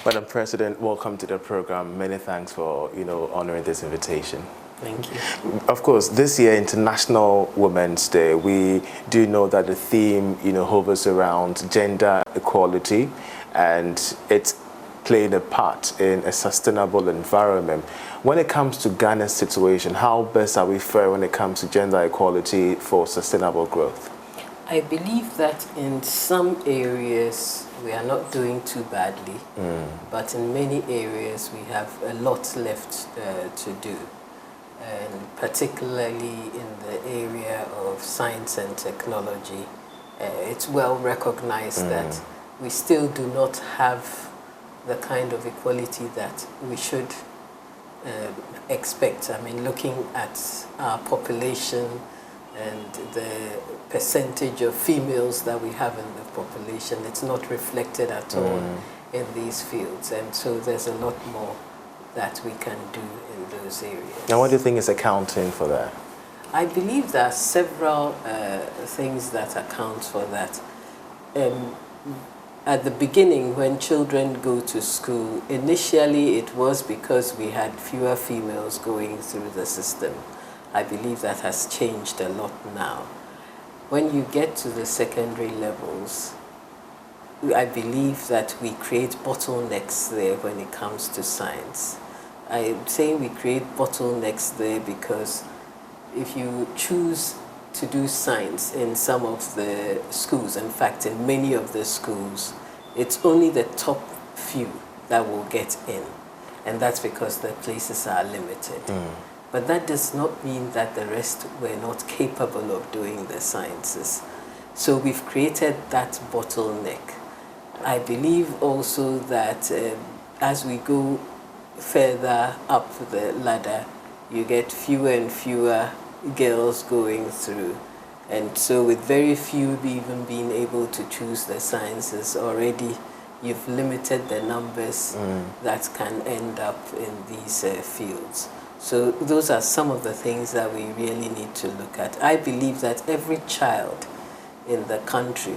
Madam President, welcome to the program. Many thanks for, honoring this invitation. Thank you. Of course, this year, International Women's Day, we do know that the theme, hovers around gender equality, and it's playing a part in a sustainable environment. When it comes to Ghana's situation, how best are we faring when it comes to gender equality for sustainable growth? I believe that in some areas we are not doing too badly, but in many areas we have a lot left to do. And particularly in the area of science and technology, it's well recognized that we still do not have the kind of equality that we should expect. I mean, looking at our population and the percentage of females that we have in the population, it's not reflected at all in these fields. And so there's a lot more that we can do in those areas. And what do you think is accounting for that? I believe there are several things that account for that. At the beginning, when children go to school, initially it was because we had fewer females going through the system. I believe that has changed a lot now. When you get to the secondary levels, I believe that we create bottlenecks there when it comes to science. I'm saying we create bottlenecks there because if you choose to do science in some of the schools, in fact in many of the schools, it's only the top few that will get in, and that's because the places are limited. But that does not mean that the rest were not capable of doing the sciences. So we've created that bottleneck. I believe also that as we go further up the ladder, you get fewer and fewer girls going through. And so with very few even being able to choose the sciences already, you've limited the numbers that can end up in these fields. So those are some of the things that we really need to look at. I believe that every child in the country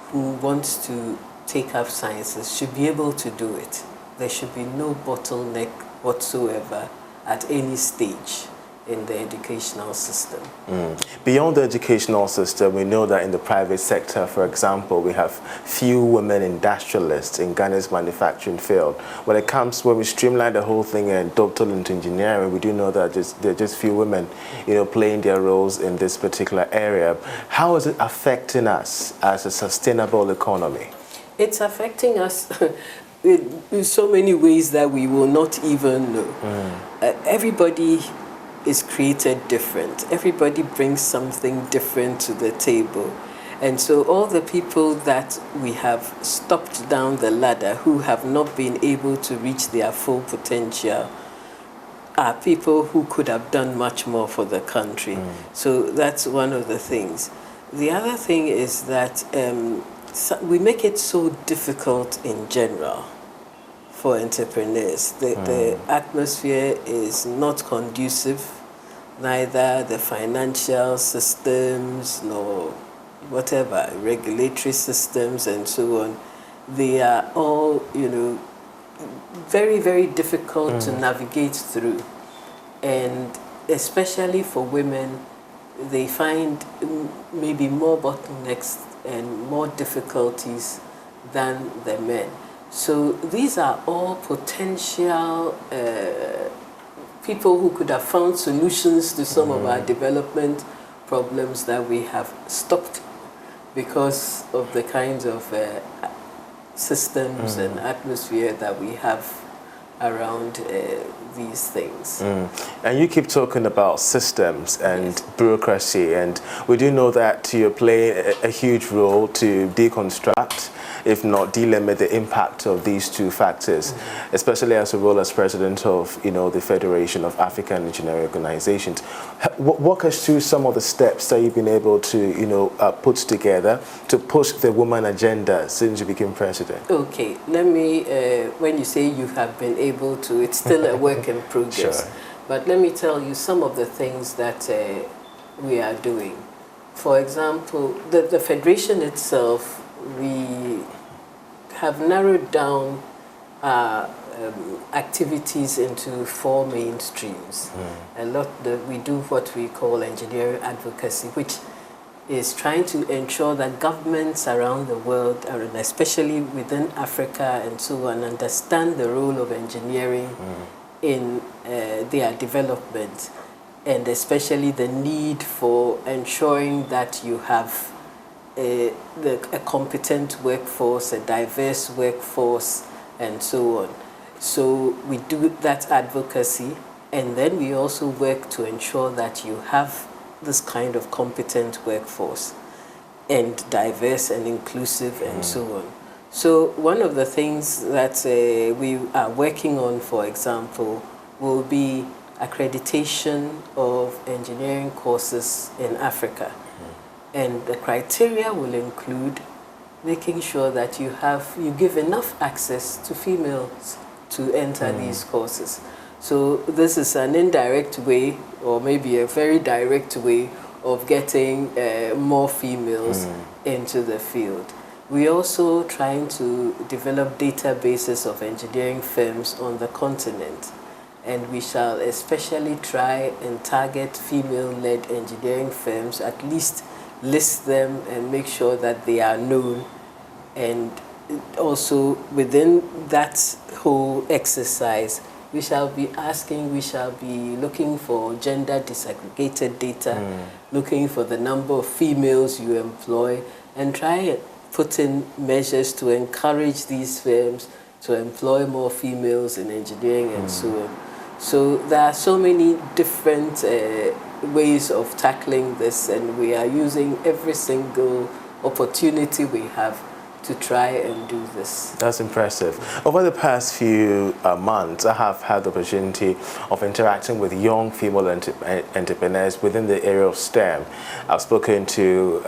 who wants to take up sciences should be able to do it. There should be no bottleneck whatsoever at any stage in the educational system. Beyond the educational system, we know that in the private sector, for example, we have few women industrialists in Ghana's manufacturing field. When we streamline the whole thing and dovetail into engineering, we do know that there are just few women, playing their roles in this particular area. How is it affecting us as a sustainable economy? It's affecting us in so many ways that we will not even know. Everybody is created different. Everybody brings something different to the table. And so all the people that we have stopped down the ladder who have not been able to reach their full potential are people who could have done much more for the country. So that's one of the things. The other thing is that we make it so difficult in general for entrepreneurs. The atmosphere is not conducive, neither the financial systems nor whatever, regulatory systems and so on. They are all, very, very difficult to navigate through. And especially for women, they find maybe more bottlenecks and more difficulties than the men. So these are all potential people who could have found solutions to some of our development problems that we have stopped because of the kinds of systems and atmosphere that we have around these things. And you keep talking about systems and bureaucracy, and we do know that you're playing a huge role to deconstruct, if not delimit, the impact of these two factors, especially as a role as president of the Federation of African Engineering Organizations. Walk us through some of the steps that you've been able to put together to push the woman agenda since you became president. Okay, let me, when you say you have been able to, it's still a work in progress. Sure. But let me tell you some of the things that we are doing. For example, the Federation itself, we have narrowed down activities into 4 main streams. A lot that we do what we call engineering advocacy, which is trying to ensure that governments around the world, and especially within Africa and so on, understand the role of engineering in their development, and especially the need for ensuring that you have a competent workforce, a diverse workforce, and so on. So we do that advocacy, and then we also work to ensure that you have this kind of competent workforce and diverse and inclusive and so on. So one of the things that we are working on, for example, will be accreditation of engineering courses in Africa. And the criteria will include making sure that you give enough access to females to enter these courses. So this is an indirect way, or maybe a very direct way, of getting more females into the field. We're also trying to develop databases of engineering firms on the continent, and we shall especially try and target female-led engineering firms, at least list them and make sure that they are known. And also within that whole exercise, we shall be looking for gender disaggregated data, looking for the number of females you employ, and try and put in measures to encourage these firms to employ more females in engineering and so on. So there are so many different ways of tackling this, and we are using every single opportunity we have to try and do this. That's impressive. Over the past few months, I have had the opportunity of interacting with young female entrepreneurs within the area of STEM. I've spoken to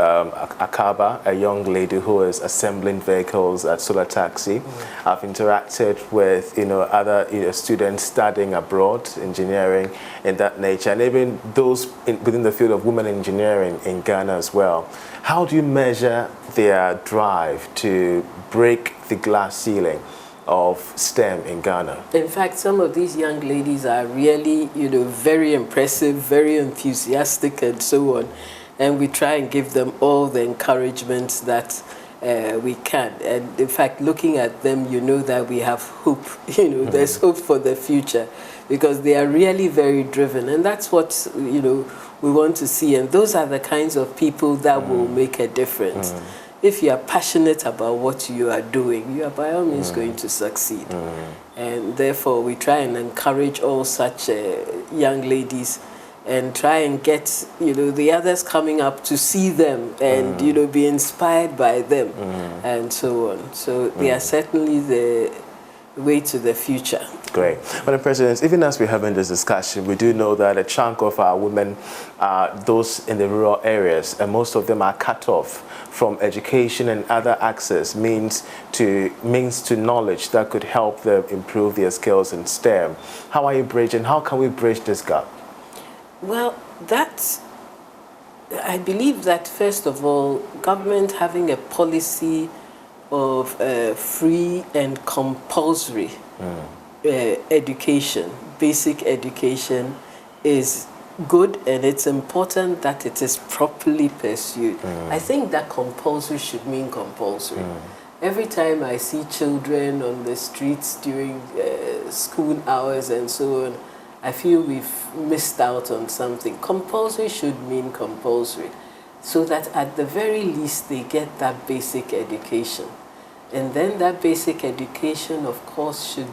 Akaba, a young lady who is assembling vehicles at Solar Taxi. I've interacted with other students studying abroad, engineering in that nature, and even those within the field of women engineering in Ghana as well. How do you measure their drive to break the glass ceiling of STEM in Ghana? In fact, some of these young ladies are really, very impressive, very enthusiastic and so on. And we try and give them all the encouragement that we can. And in fact, looking at them, that we have hope. There's hope for the future, because they are really very driven. And that's what, we want to see. And those are the kinds of people that will make a difference. If you are passionate about what you are doing, you are by all means going to succeed. And therefore, we try and encourage all such young ladies, and try and get the others coming up to see them and be inspired by them and so on. So they are certainly the way to the future. Great. Madam President, even as we're having this discussion, we do know that a chunk of our women are those in the rural areas, and most of them are cut off from education and other access means to knowledge that could help them improve their skills in STEM. How are you bridging? How can we bridge this gap? Well, I believe that first of all, government having a policy of free and compulsory education, basic education, is good, and it's important that it is properly pursued. I think that compulsory should mean compulsory. Every time I see children on the streets during school hours and so on, I feel we've missed out on something. Compulsory should mean compulsory, so that at the very least they get that basic education. And then that basic education, of course, should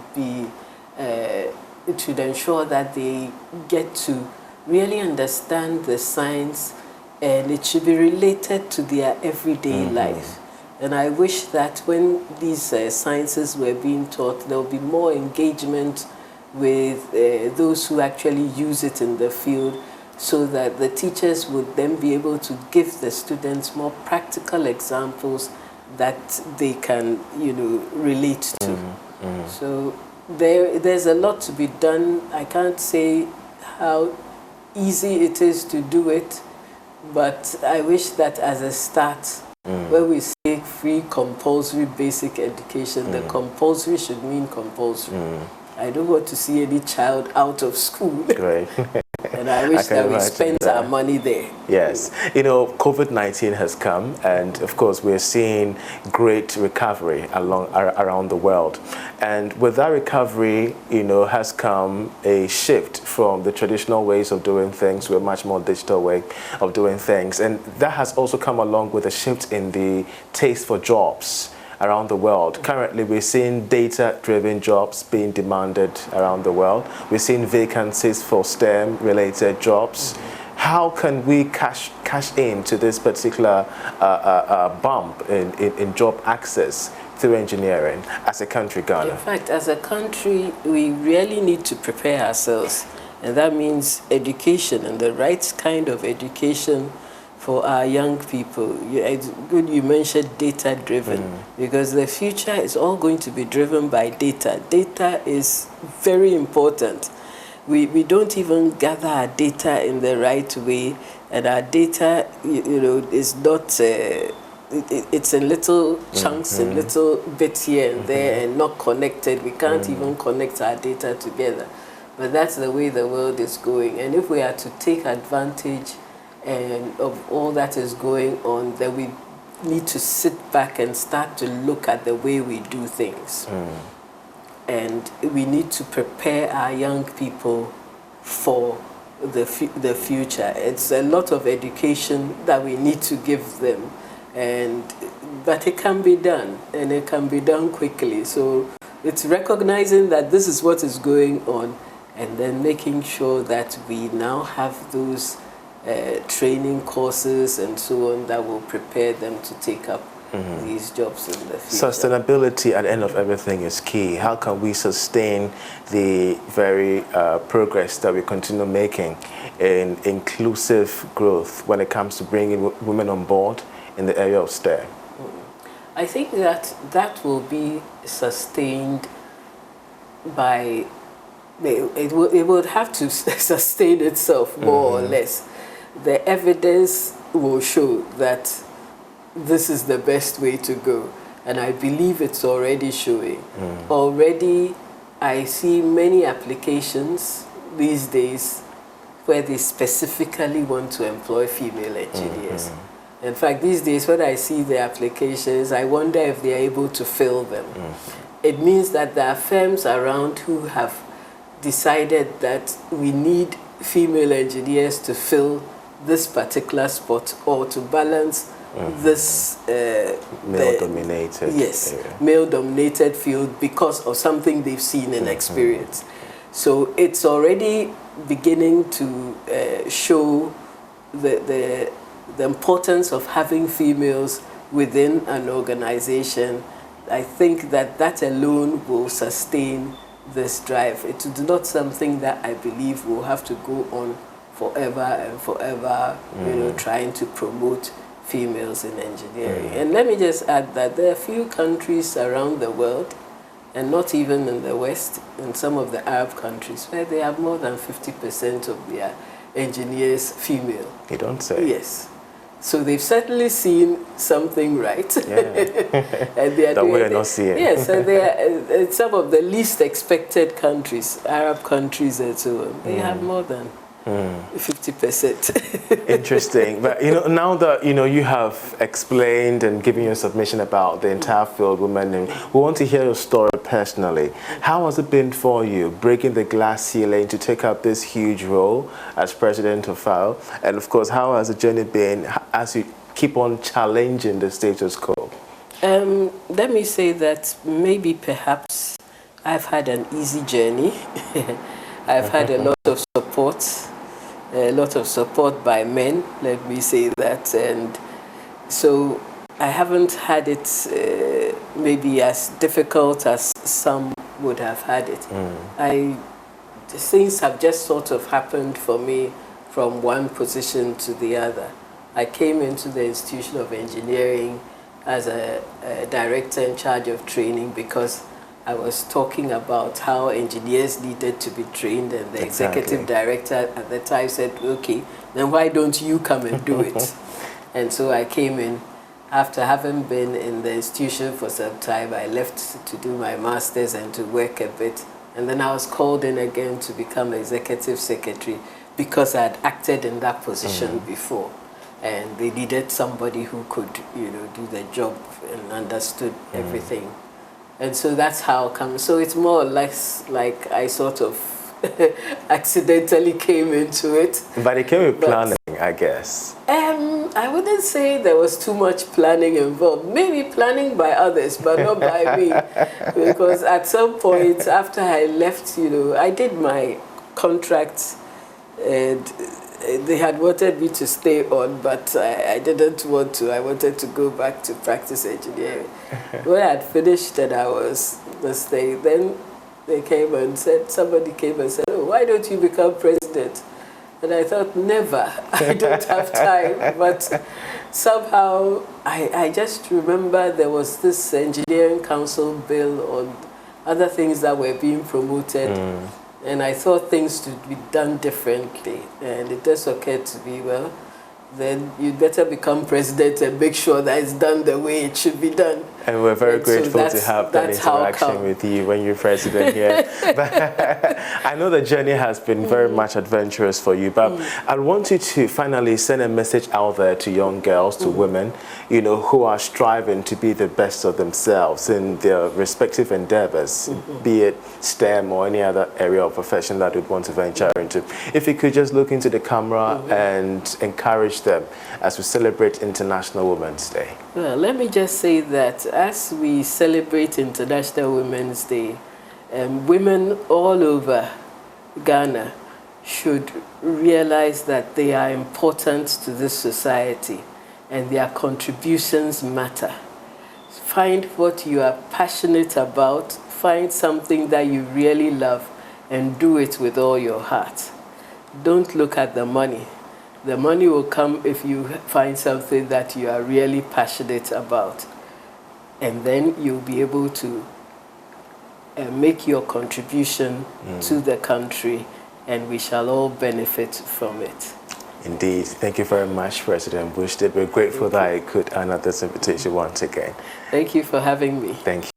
ensure that they get to really understand the science, and it should be related to their everyday life. And I wish that when these sciences were being taught, there would be more engagement with those who actually use it in the field, so that the teachers would then be able to give the students more practical examples that they can, relate to. So there's a lot to be done. I can't say how easy it is to do it, but I wish that as a start, where we say free compulsory basic education. The compulsory should mean compulsory. I don't want to see any child out of school. Great. And I wish that we spent our money there. Yes. You know, COVID-19 has come, and of course we're seeing great recovery around the world. And with that recovery, you know, has come a shift from the traditional ways of doing things to a much more digital way of doing things. And that has also come along with a shift in the taste for jobs around the world. Currently, we're seeing data-driven jobs being demanded around the world. We're seeing vacancies for STEM-related jobs. How can we cash into this particular bump in job access through engineering as a country, Ghana? In fact, as a country, we really need to prepare ourselves. And that means education, and the right kind of education for our young people. It's good you mentioned data-driven, because the future is all going to be driven by data. Data is very important. We don't even gather our data in the right way, and our data, you know, is not, it's in little chunks, in little bits here and there, and not connected. We can't even connect our data together. But that's the way the world is going. And if we are to take advantage and of all that is going on, then we need to sit back and start to look at the way we do things. And we need to prepare our young people for the future. It's a lot of education that we need to give them, but it can be done, and it can be done quickly. So it's recognizing that this is what is going on, and then making sure that we now have those training courses and so on that will prepare them to take up these jobs in the future. Sustainability at the end of everything is key. How can we sustain the very progress that we continue making in inclusive growth when it comes to bringing women on board in the area of STEM? I think that will be sustained by, it would have to sustain itself more or less. The evidence will show that this is the best way to go, and I believe it's already showing. Already I see many applications these days where they specifically want to employ female engineers. In fact, these days when I see the applications, I wonder if they are able to fill them. It means that there are firms around who have decided that we need female engineers to fill this particular spot, or to balance this male-dominated male-dominated field because of something they've seen and experienced. So it's already beginning to show the importance of having females within an organization. I think that alone will sustain this drive. It is not something that I believe will have to go on forever and forever, you know, trying to promote females in engineering. And let me just add that there are few countries around the world, and not even in the West, in some of the Arab countries, where they have more than 50% of their engineers female. You don't say. Yes. So they've certainly seen something right. Yeah. And they are that we're not seeing. Yes, and they are some of the least expected countries, Arab countries and so on. They have more than 50%. Interesting. But you know, now that you have explained and given your submission about the entire field women, and we want to hear your story personally. How has it been for you breaking the glass ceiling to take up this huge role as president of FAO? And of course, how has the journey been as you keep on challenging the status quo? Let me say that maybe perhaps I've had an easy journey. I've had a lot of support by men, let me say that, and so I haven't had it maybe as difficult as some would have had it. Things have just sort of happened for me from one position to the other. I came into the Institution of Engineering as a director in charge of training because I was talking about how engineers needed to be trained, and the executive director at the time said, okay, then why don't you come and do it? And so I came in After having been in the institution for some time, I left to do my master's and to work a bit. And then I was called in again to become executive secretary because I had acted in that position before. And they needed somebody who could, do the job and understood everything. And so that's how it comes. So it's more or less like I sort of accidentally came into it. But it came with planning, I guess. I wouldn't say there was too much planning involved. Maybe planning by others, but not by me. Because at some point after I left, I did my contract and they had wanted me to stay on, but I didn't want to. I wanted to go back to practice engineering. When I had finished and I was staying, then somebody came and said, oh, why don't you become president? And I thought, never, I don't have time. But somehow, I just remember there was this engineering council bill on other things that were being promoted. And I thought things to be done differently. And it just occurred to me, well, then you'd better become president and make sure that it's done the way it should be done. And we're very grateful to have that interaction with you when you're president here. But I know the journey has been very much adventurous for you, but I want you to finally send a message out there to young girls, to women, who are striving to be the best of themselves in their respective endeavors, be it STEM or any other area of profession that would want to venture into. If you could just look into the camera and encourage them as we celebrate International Women's Day. Well, let me just say that as we celebrate International Women's Day, women all over Ghana should realize that they are important to this society and their contributions matter. Find what you are passionate about, find something that you really love, and do it with all your heart. Don't look at the money. The money will come if you find something that you are really passionate about. And then you'll be able to make your contribution to the country, and we shall all benefit from it. Indeed. Thank you very much, President Bou-Chedid. We're grateful that I could honor this invitation once again. Thank you for having me. Thank you.